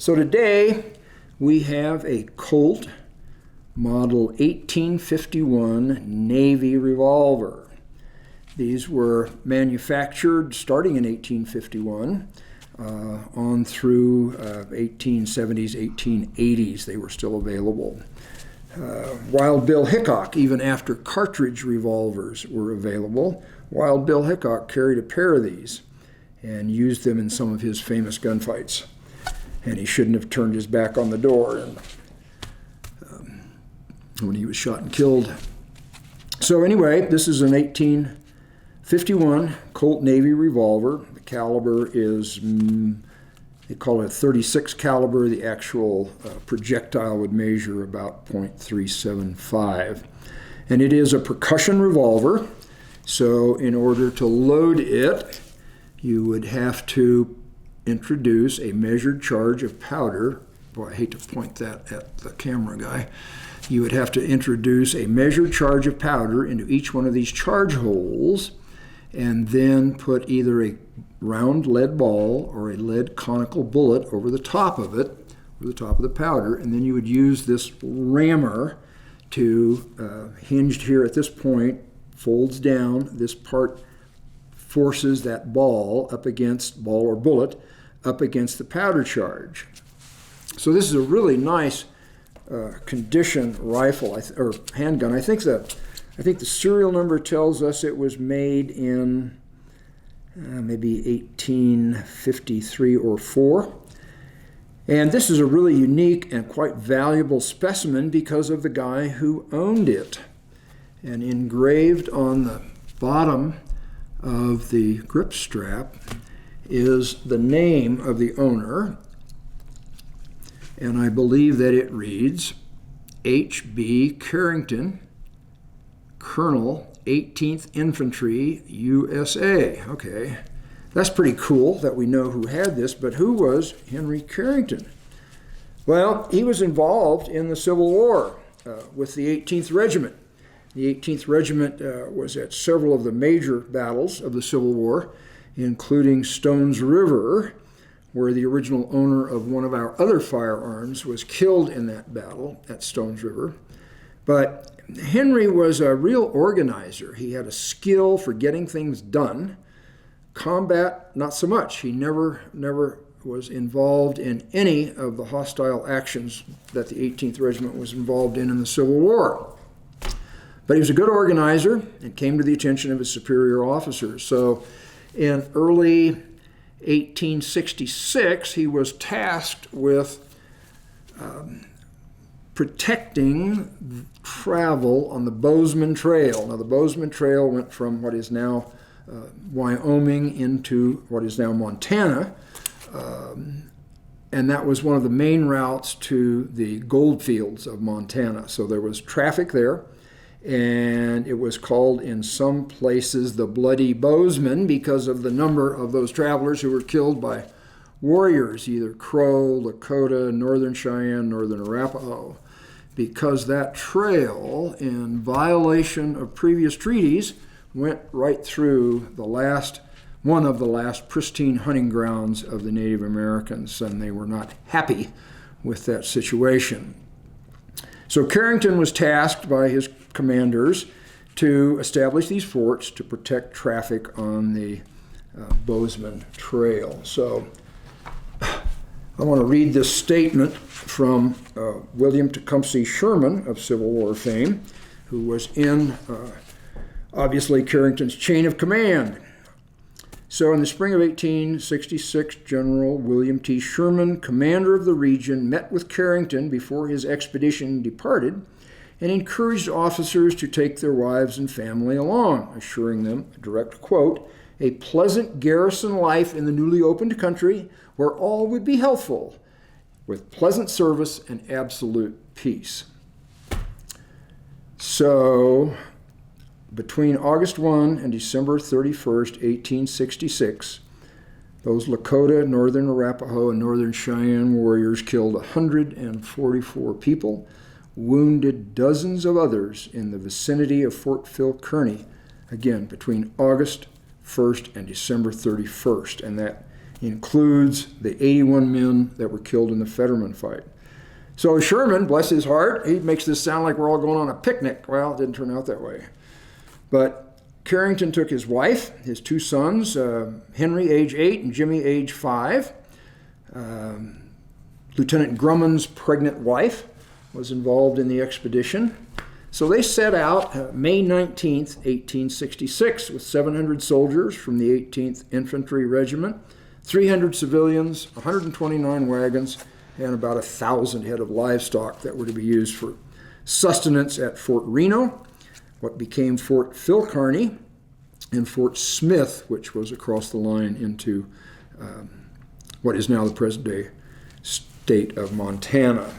So today we have a Colt Model 1851 Navy revolver. These were manufactured starting in 1851 on through 1870s, 1880s. They were still available. Wild Bill Hickok, even after cartridge revolvers were available, Wild Bill Hickok carried a pair of these and used them in some of his famous gunfights. And he shouldn't have turned his back on the door when he was shot and killed. So anyway, this is an 1851 Colt Navy revolver. The caliber is, they call it a 36 caliber. The actual projectile would measure about .375. And it is a percussion revolver. So in order to load it, you would have to introduce a measured charge of powder. Boy, I hate to point that at the camera guy. You would have to introduce a measured charge of powder into each one of these charge holes and then put either a round lead ball or a lead conical bullet over the top of it, over the top of the powder, and then you would use this rammer to, hinged here at this point, folds down. This part forces that ball or bullet up against the powder charge. So this is a really nice condition rifle or handgun. I think the serial number tells us it was made in maybe 1853 or 4. And this is a really unique and quite valuable specimen because of the guy who owned it. And engraved on the bottom of the grip strap is the name of the owner, and I believe that it reads H.B. Carrington, Colonel, 18th Infantry, USA. Okay, that's pretty cool that we know who had this, but who was Henry Carrington? Well, he was involved in the Civil War with the 18th Regiment. The 18th Regiment was at several of the major battles of the Civil War, including Stones River, where the original owner of one of our other firearms was killed in that battle at Stones River. But Henry was a real organizer. He had a skill for getting things done. Combat, not so much. He never was involved in any of the hostile actions that the 18th Regiment was involved in the Civil War. But he was a good organizer and came to the attention of his superior officers. So in early 1866, he was tasked with protecting travel on the Bozeman Trail. Now, the Bozeman Trail went from what is now Wyoming into what is now Montana, and that was one of the main routes to the gold fields of Montana. So there was traffic there. And it was called in some places the Bloody Bozeman because of the number of those travelers who were killed by warriors, either Crow, Lakota, Northern Cheyenne, Northern Arapaho, because that trail, in violation of previous treaties, went right through one of the last pristine hunting grounds of the Native Americans, and they were not happy with that situation. So Carrington was tasked by his commanders to establish these forts to protect traffic on the Bozeman Trail. So I want to read this statement from William Tecumseh Sherman of Civil War fame, who was in, obviously, Carrington's chain of command. So in the spring of 1866, General William T. Sherman, commander of the region, met with Carrington before his expedition departed and encouraged officers to take their wives and family along, assuring them, direct quote, a pleasant garrison life in the newly opened country where all would be healthful, with pleasant service and absolute peace. So between August 1 and December 31st, 1866, those Lakota, Northern Arapaho, and Northern Cheyenne warriors killed 144 people, wounded dozens of others in the vicinity of Fort Phil Kearny, again, between August 1st and December 31st. And that includes the 81 men that were killed in the Fetterman Fight. So Sherman, bless his heart, he makes this sound like we're all going on a picnic. Well, it didn't turn out that way. But Carrington took his wife, his two sons, Henry, age 8, and Jimmy, age 5. Lieutenant Grummond's pregnant wife was involved in the expedition. So they set out May 19th, 1866, with 700 soldiers from the 18th Infantry Regiment, 300 civilians, 129 wagons, and about 1,000 head of livestock that were to be used for sustenance at Fort Reno, what became Fort Phil Kearny, and Fort Smith, which was across the line into what is now the present-day state of Montana.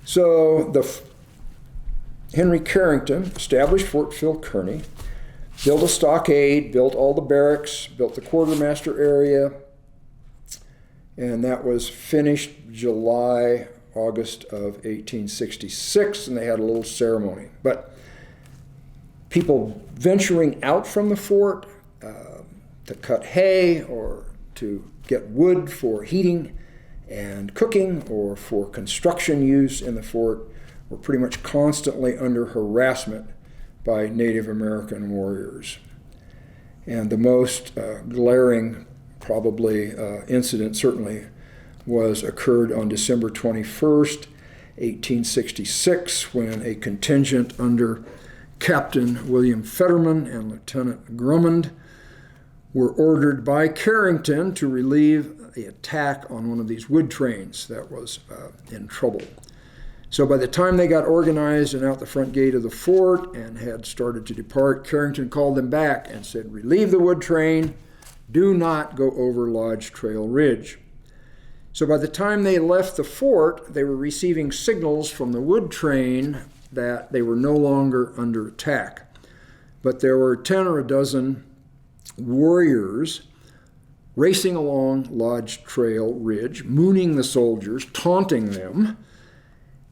So Henry Carrington established Fort Phil Kearny, built a stockade, built all the barracks, built the quartermaster area, and that was finished August of 1866, and they had a little ceremony. But people venturing out from the fort to cut hay or to get wood for heating and cooking or for construction use in the fort were pretty much constantly under harassment by Native American warriors. And the most glaring, probably, incident certainly occurred on December 21st, 1866, when a contingent under Captain William Fetterman and Lieutenant Grummond were ordered by Carrington to relieve the attack on one of these wood trains that was in trouble. So by the time they got organized and out the front gate of the fort and had started to depart, Carrington called them back and said, "Relieve the wood train, do not go over Lodge Trail Ridge." So by the time they left the fort, they were receiving signals from the wood train that they were no longer under attack. But there were 10 or a dozen warriors racing along Lodge Trail Ridge, mooning the soldiers, taunting them.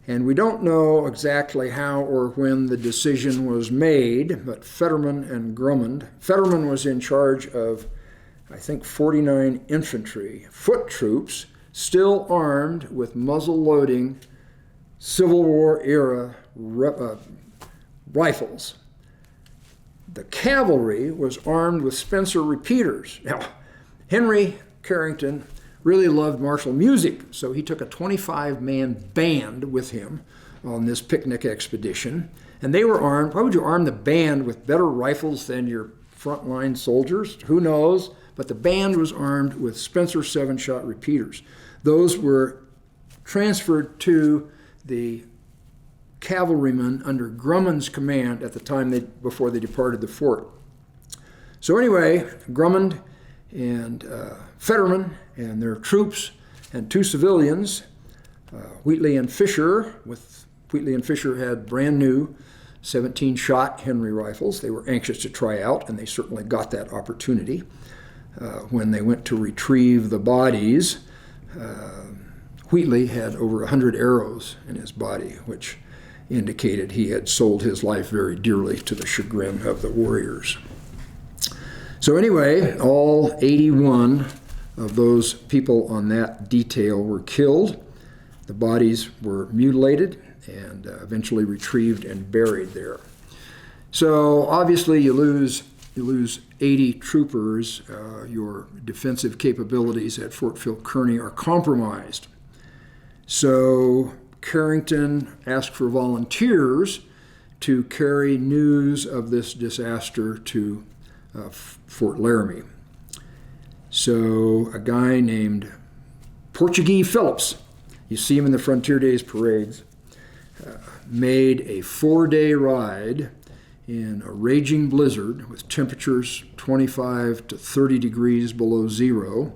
And we don't know exactly how or when the decision was made, but Fetterman and Grummond. Fetterman was in charge of, I think, 49 infantry, foot troops, still armed with muzzle-loading Civil War era rifles. The cavalry was armed with Spencer repeaters. Now, Henry Carrington really loved martial music, so he took a 25-man band with him on this picnic expedition, and they were armed. Why would you arm the band with better rifles than your frontline soldiers? Who knows? But the band was armed with Spencer 7-shot repeaters. Those were transferred to the cavalrymen under Grummond's command at the time before they departed the fort. So anyway, Grummond and Fetterman and their troops and 2 civilians, Wheatley and Fisher. Wheatley and Fisher had brand new 17-shot Henry rifles. They were anxious to try out, and they certainly got that opportunity. When they went to retrieve the bodies, Wheatley had over 100 arrows in his body, which indicated he had sold his life very dearly to the chagrin of the warriors. So anyway, all 81 of those people on that detail were killed. The bodies were mutilated and eventually retrieved and buried there. So obviously you lose 80 troopers. Your defensive capabilities at Fort Phil Kearny are compromised. So Carrington asked for volunteers to carry news of this disaster to Fort Laramie. So a guy named Portuguese Phillips, you see him in the Frontier Days parades, made a 4-day ride in a raging blizzard with temperatures 25 to 30 degrees below zero.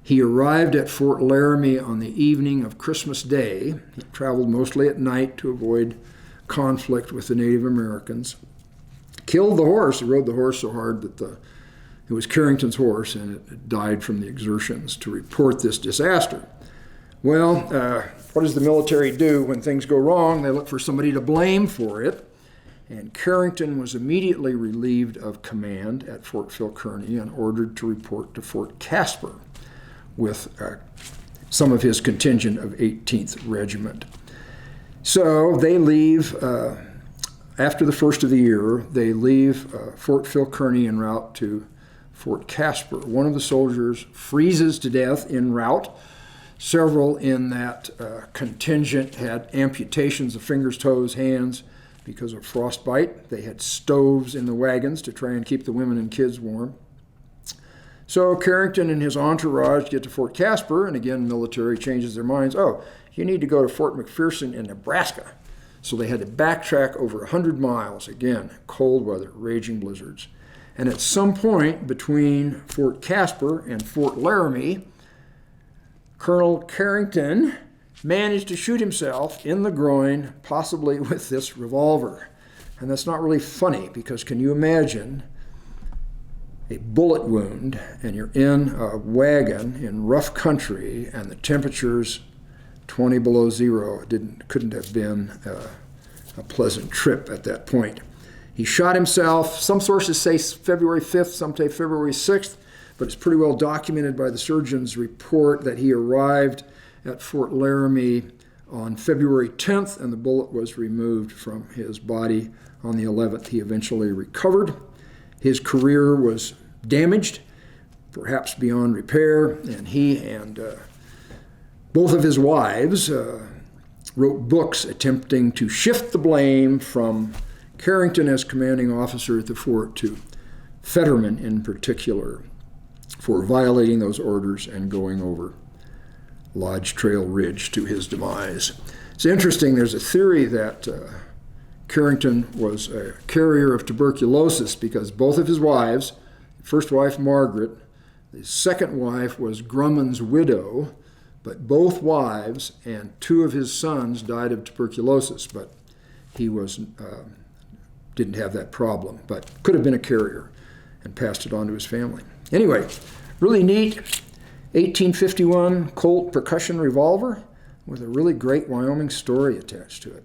He arrived at Fort Laramie on the evening of Christmas Day. He traveled mostly at night to avoid conflict with the Native Americans. Killed the horse. He rode the horse so hard that it was Carrington's horse, and it died from the exertions to report this disaster. Well, what does the military do when things go wrong? They look for somebody to blame for it. And Carrington was immediately relieved of command at Fort Phil Kearny and ordered to report to Fort Casper, with some of his contingent of 18th Regiment. So they leave, after the first of the year, they leave Fort Phil Kearny en route to Fort Casper. One of the soldiers freezes to death en route. Several in that contingent had amputations of fingers, toes, hands because of frostbite. They had stoves in the wagons to try and keep the women and kids warm. So Carrington and his entourage get to Fort Casper, and again, military changes their minds. Oh, you need to go to Fort McPherson in Nebraska. So they had to backtrack over 100 miles. Again, cold weather, raging blizzards. And at some point between Fort Casper and Fort Laramie, Colonel Carrington managed to shoot himself in the groin, possibly with this revolver. And that's not really funny, because can you imagine a bullet wound and you're in a wagon in rough country and the temperature's 20 below zero? It couldn't have been a pleasant trip at that point. He shot himself. Some sources say February 5th, some say February 6th, but it's pretty well documented by the surgeon's report that he arrived at Fort Laramie on February 10th, and the bullet was removed from his body on the 11th. He eventually recovered. His career was damaged, perhaps beyond repair, and he and both of his wives wrote books attempting to shift the blame from Carrington as commanding officer at the fort to Fetterman in particular for violating those orders and going over Lodge Trail Ridge to his demise. It's interesting, there's a theory that Carrington was a carrier of tuberculosis because both of his wives, first wife Margaret, the second wife was Grumman's widow, but both wives and two of his sons died of tuberculosis, but he didn't have that problem, but could have been a carrier and passed it on to his family. Anyway, really neat 1851 Colt percussion revolver with a really great Wyoming story attached to it.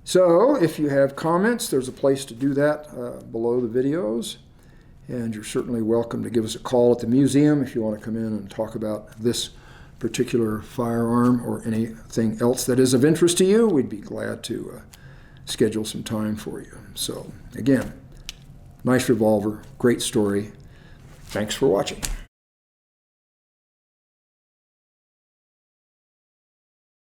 So if you have comments, there's a place to do that below the videos. And you're certainly welcome to give us a call at the museum if you want to come in and talk about this particular firearm or anything else that is of interest to you. We'd be glad to schedule some time for you. So again, nice revolver, great story. Thanks for watching.